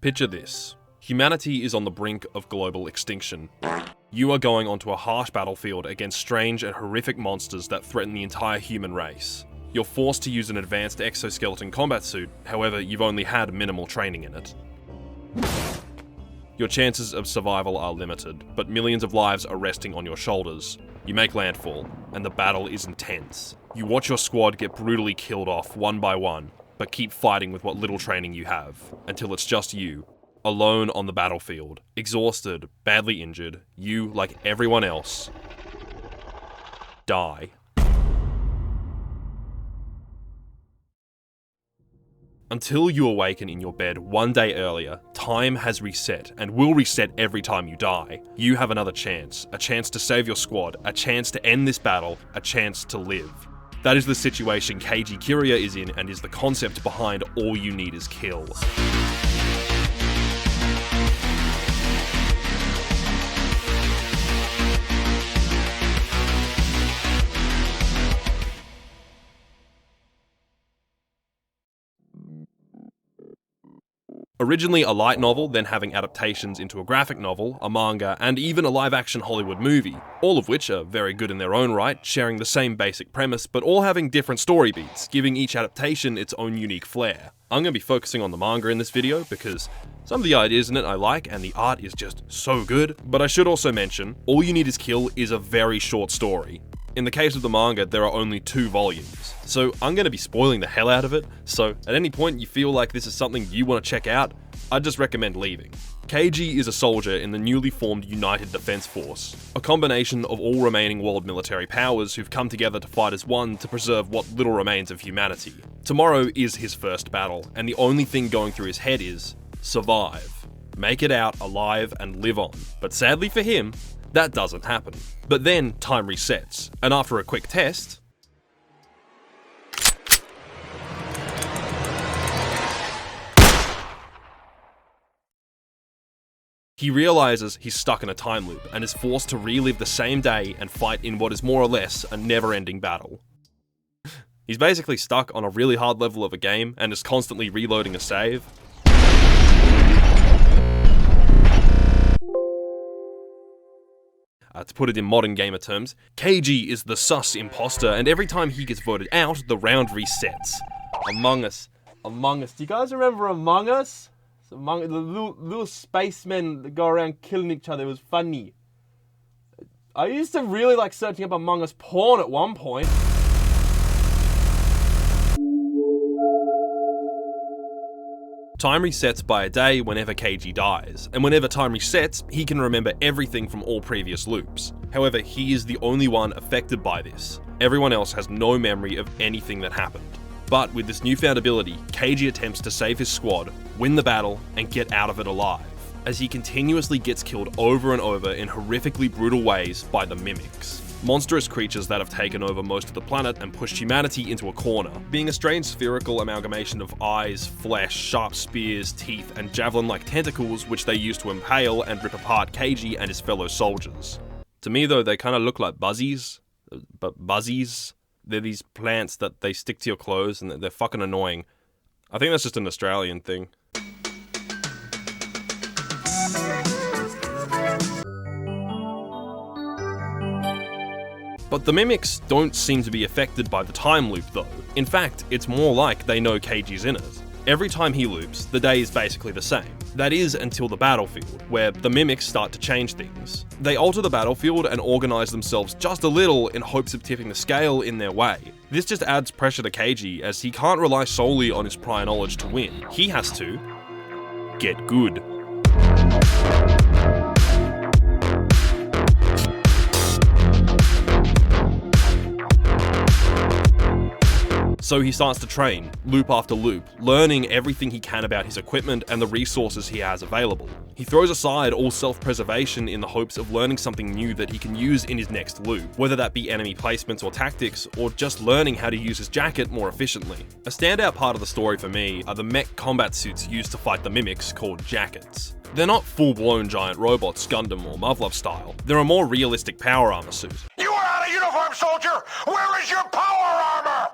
Picture this. Humanity is on the brink of global extinction. You are going onto a harsh battlefield against strange and horrific monsters that threaten the entire human race. You're forced to use an advanced exoskeleton combat suit, however, you've only had minimal training in it. Your chances of survival are limited, but millions of lives are resting on your shoulders. You make landfall, and the battle is intense. You watch your squad get brutally killed off one by one, but keep fighting with what little training you have, until it's just you, alone on the battlefield, exhausted, badly injured. You, like everyone else, die. Until you awaken in your bed one day earlier, time has reset and will reset every time you die. You have another chance, a chance to save your squad, a chance to end this battle, a chance to live. That is the situation Keiji Kiriya is in and is the concept behind All You Need Is Kill. Originally a light novel, then having adaptations into a graphic novel, a manga, and even a live-action Hollywood movie, all of which are very good in their own right, sharing the same basic premise, but all having different story beats, giving each adaptation its own unique flair. I'm going to be focusing on the manga in this video because some of the ideas in it I like and the art is just so good, but I should also mention, All You Need Is Kill is a very short story. In the case of the manga, there are only 2 volumes, so I'm going to be spoiling the hell out of it, so at any point you feel like this is something you want to check out, I'd just recommend leaving. Keiji is a soldier in the newly formed United Defense Force, a combination of all remaining world military powers who've come together to fight as one to preserve what little remains of humanity. Tomorrow is his first battle, and the only thing going through his head is survive. Make it out alive and live on. But sadly for him, that doesn't happen. But then time resets, and after a quick test, he realizes he's stuck in a time loop and is forced to relive the same day and fight in what is more or less a never-ending battle. He's basically stuck on a really hard level of a game and is constantly reloading a save. To put it in modern gamer terms, Keiji is the sus imposter, and every time he gets voted out, the round resets. Among Us. Do you guys remember Among Us? The little spacemen that go around killing each other. It was funny. I used to really like searching up Among Us porn at one point. Time resets by a day whenever Keiji dies, and whenever time resets, he can remember everything from all previous loops. However, he is the only one affected by this. Everyone else has no memory of anything that happened. But with this newfound ability, Keiji attempts to save his squad, win the battle, and get out of it alive, as he continuously gets killed over and over in horrifically brutal ways by the mimics. Monstrous creatures that have taken over most of the planet and pushed humanity into a corner, being a strange spherical amalgamation of eyes, flesh, sharp spears, teeth, and javelin-like tentacles which they use to impale and rip apart Keiji and his fellow soldiers. To me though, they kind of look like buzzies, but buzzies? They're these plants that they stick to your clothes and they're fucking annoying. I think that's just an Australian thing. But the mimics don't seem to be affected by the time loop though. In fact, it's more like they know Keiji's in it. Every time he loops, the day is basically the same. That is until the battlefield, where the mimics start to change things. They alter the battlefield and organize themselves just a little in hopes of tipping the scale in their way. This just adds pressure to Keiji as he can't rely solely on his prior knowledge to win. He has to get good. So he starts to train, loop after loop, learning everything he can about his equipment and the resources he has available. He throws aside all self-preservation in the hopes of learning something new that he can use in his next loop, whether that be enemy placements or tactics, or just learning how to use his jacket more efficiently. A standout part of the story for me are the mech combat suits used to fight the mimics called jackets. They're not full-blown giant robots, Gundam or Muv-Luv style. They're a more realistic power armor suit. You are out of uniform, soldier! Where is your power armor?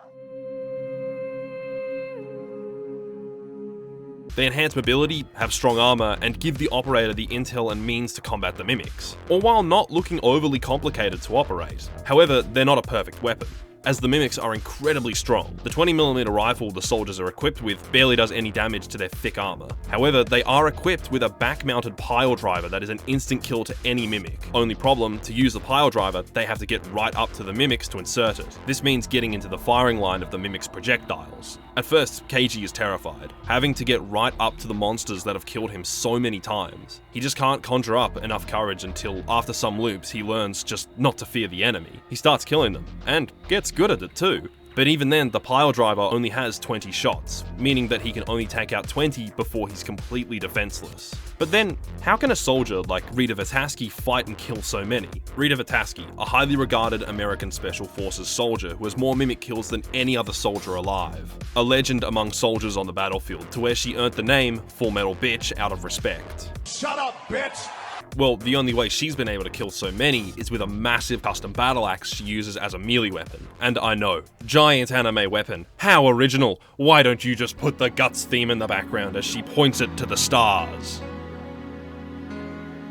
They enhance mobility, have strong armor, and give the operator the intel and means to combat the mimics, all while not looking overly complicated to operate. However, they're not a perfect weapon, as the mimics are incredibly strong. The 20mm rifle the soldiers are equipped with barely does any damage to their thick armor. However, they are equipped with a back-mounted pile driver that is an instant kill to any mimic. Only problem, to use the pile driver, they have to get right up to the mimics to insert it. This means getting into the firing line of the mimics' projectiles. At first, Keiji is terrified, having to get right up to the monsters that have killed him so many times. He just can't conjure up enough courage until, after some loops, he learns just not to fear the enemy. He starts killing them, and gets good at it too. But even then, the pile driver only has 20 shots, meaning that he can only take out 20 before he's completely defenseless. But then, how can a soldier like Rita Vataski fight and kill so many? Rita Vataski, a highly regarded American Special Forces soldier who has more mimic kills than any other soldier alive. A legend among soldiers on the battlefield, to where she earned the name Full Metal Bitch out of respect. Shut up, bitch! Well, the only way she's been able to kill so many is with a massive custom battle axe she uses as a melee weapon. And I know, giant anime weapon, how original! Why don't you just put the Guts theme in the background as she points it to the stars?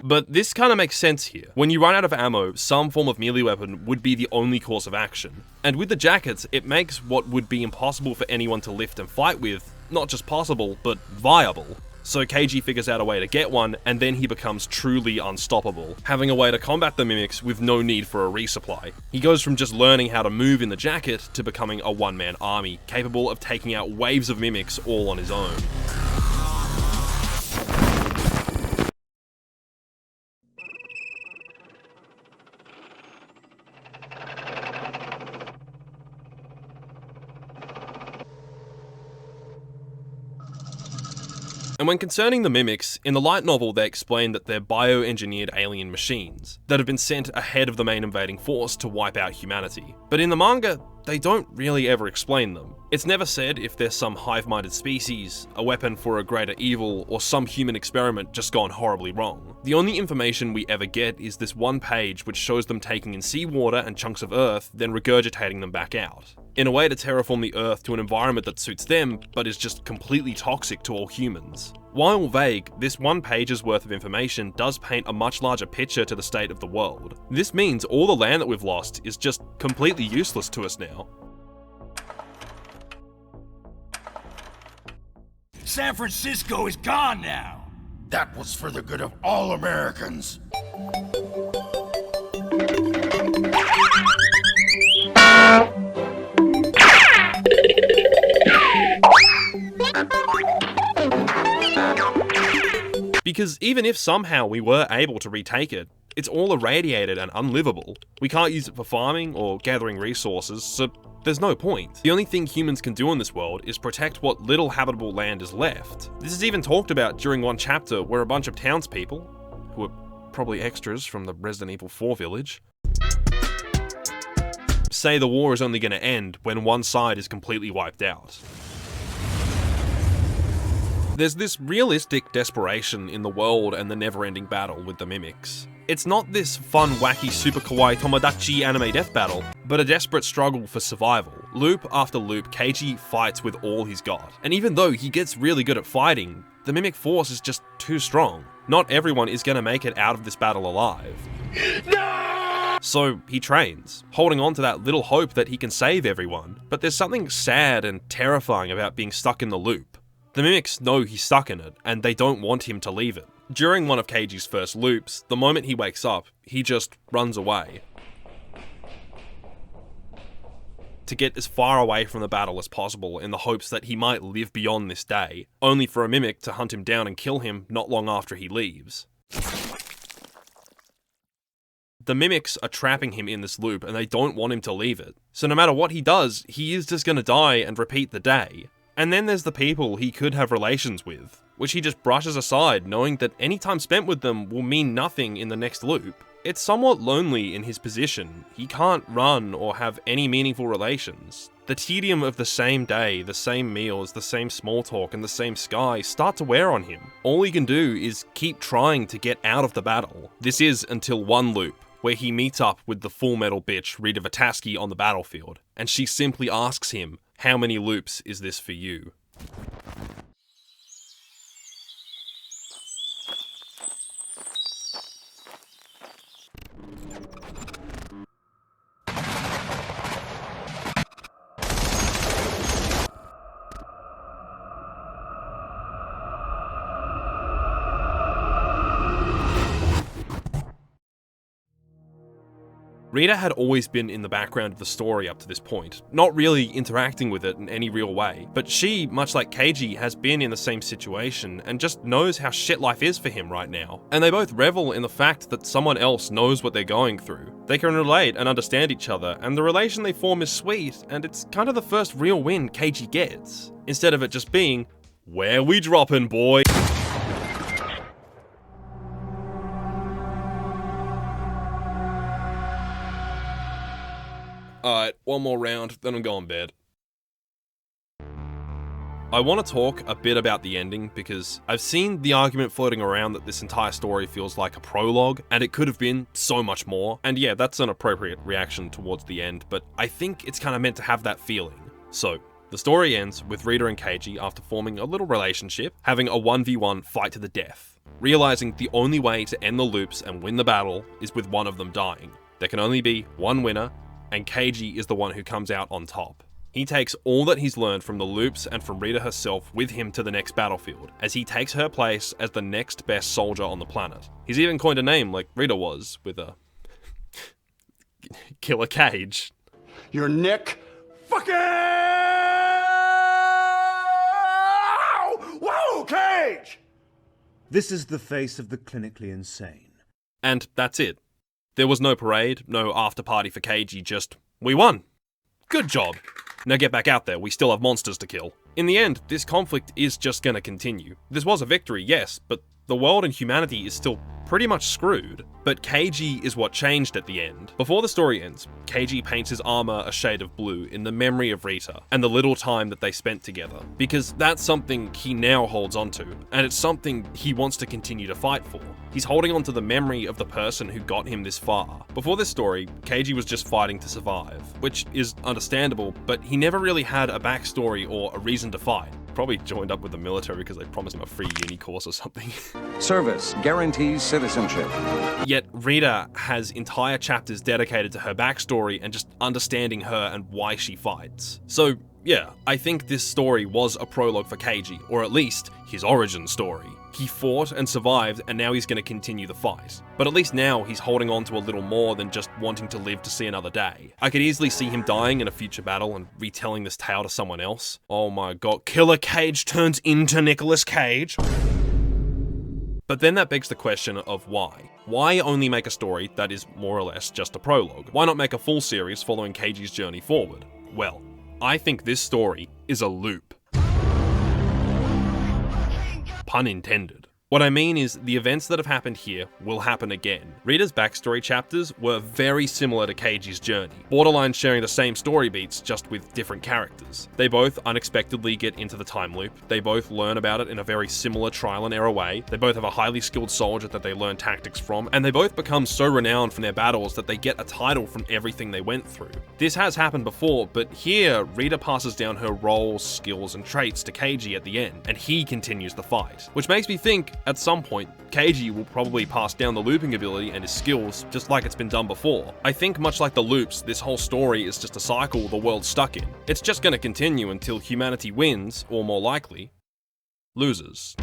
But this kind of makes sense here. When you run out of ammo, some form of melee weapon would be the only course of action. And with the jackets, it makes what would be impossible for anyone to lift and fight with, not just possible, but viable. So Keiji figures out a way to get one, and then he becomes truly unstoppable, having a way to combat the mimics with no need for a resupply. He goes from just learning how to move in the jacket to becoming a one-man army, capable of taking out waves of mimics all on his own. And when concerning the mimics, in the light novel they explain that they're bioengineered alien machines that have been sent ahead of the main invading force to wipe out humanity. But in the manga, they don't really ever explain them. It's never said if they're some hive-minded species, a weapon for a greater evil, or some human experiment just gone horribly wrong. The only information we ever get is this one page which shows them taking in seawater and chunks of earth, then regurgitating them back out, in a way to terraform the earth to an environment that suits them, but is just completely toxic to all humans. While vague, this one page's worth of information does paint a much larger picture to the state of the world. This means all the land that we've lost is just completely useless to us now. San Francisco is gone now! That was for the good of all Americans. Because even if somehow we were able to retake it, it's all irradiated and unlivable. We can't use it for farming or gathering resources, so there's no point. The only thing humans can do in this world is protect what little habitable land is left. This is even talked about during one chapter where a bunch of townspeople, who are probably extras from the Resident Evil 4 village, say the war is only going to end when one side is completely wiped out. There's this realistic desperation in the world and the never-ending battle with the mimics. It's not this fun, wacky, super kawaii Tomodachi anime death battle, but a desperate struggle for survival. Loop after loop, Keiji fights with all he's got. And even though he gets really good at fighting, the mimic force is just too strong. Not everyone is going to make it out of this battle alive. No! So he trains, holding on to that little hope that he can save everyone. But there's something sad and terrifying about being stuck in the loop. The mimics know he's stuck in it, and they don't want him to leave it. During one of Keiji's first loops, the moment he wakes up, he just runs away, to get as far away from the battle as possible in the hopes that he might live beyond this day, only for a mimic to hunt him down and kill him not long after he leaves. The mimics are trapping him in this loop and they don't want him to leave it. So no matter what he does, he is just gonna die and repeat the day. And then there's the people he could have relations with, which he just brushes aside, knowing that any time spent with them will mean nothing in the next loop. It's somewhat lonely in his position. He can't run or have any meaningful relations. The tedium of the same day, the same meals, the same small talk, and the same sky start to wear on him. All he can do is keep trying to get out of the battle. This is until one loop, where he meets up with the Full Metal bitch Rita Vataski on the battlefield, and she simply asks him, "How many loops is this for you?" Rita had always been in the background of the story up to this point, not really interacting with it in any real way, but she, much like Keiji, has been in the same situation and just knows how shit life is for him right now. And they both revel in the fact that someone else knows what they're going through. They can relate and understand each other, and the relation they form is sweet, and it's kind of the first real win Keiji gets, instead of it just being, "Where we dropping, boy?" Alright, one more round, then I'm going to bed. I want to talk a bit about the ending because I've seen the argument floating around that this entire story feels like a prologue, and it could have been so much more. And yeah, that's an appropriate reaction towards the end, but I think it's kind of meant to have that feeling. So, the story ends with Rita and Keiji, after forming a little relationship, having a 1v1 fight to the death, realizing the only way to end the loops and win the battle is with one of them dying. There can only be one winner, and Keiji is the one who comes out on top. He takes all that he's learned from the loops and from Rita herself with him to the next battlefield, as he takes her place as the next best soldier on the planet. He's even coined a name like Rita was, with a Killer Cage. Your neck fucking... Whoa, Cage! This is the face of the clinically insane. And that's it. There was no parade, no after party for Keiji, just, we won. Good job. Now get back out there, we still have monsters to kill. In the end, this conflict is just gonna continue. This was a victory, yes, but the world and humanity is still pretty much screwed. But Keiji is what changed at the end. Before the story ends, Keiji paints his armor a shade of blue in the memory of Rita and the little time that they spent together, because that's something he now holds onto, and it's something he wants to continue to fight for. He's holding onto the memory of the person who got him this far. Before this story, Keiji was just fighting to survive, which is understandable, but he never really had a backstory or a reason to fight. Probably joined up with the military because they promised him a free uni course or something. Service guarantees citizenship. Yet Rita has entire chapters dedicated to her backstory and just understanding her and why she fights. So yeah, I think this story was a prologue for Keiji, or at least his origin story. He fought and survived, and now he's going to continue the fight. But at least now he's holding on to a little more than just wanting to live to see another day. I could easily see him dying in a future battle and retelling this tale to someone else. Oh my god, Killer Cage turns into Nicolas Cage. But then that begs the question of why. Why only make a story that is more or less just a prologue? Why not make a full series following Keiji's journey forward? Well, I think this story is a loop. Pun intended. What I mean is, the events that have happened here will happen again. Rita's backstory chapters were very similar to Keiji's journey, borderline sharing the same story beats, just with different characters. They both unexpectedly get into the time loop, they both learn about it in a very similar trial and error way, they both have a highly skilled soldier that they learn tactics from, and they both become so renowned from their battles that they get a title from everything they went through. This has happened before, but here, Rita passes down her roles, skills, and traits to Keiji at the end, and he continues the fight. Which makes me think, at some point, Keiji will probably pass down the looping ability and his skills, just like it's been done before. I think much like the loops, this whole story is just a cycle the world's stuck in. It's just gonna continue until humanity wins, or more likely, loses.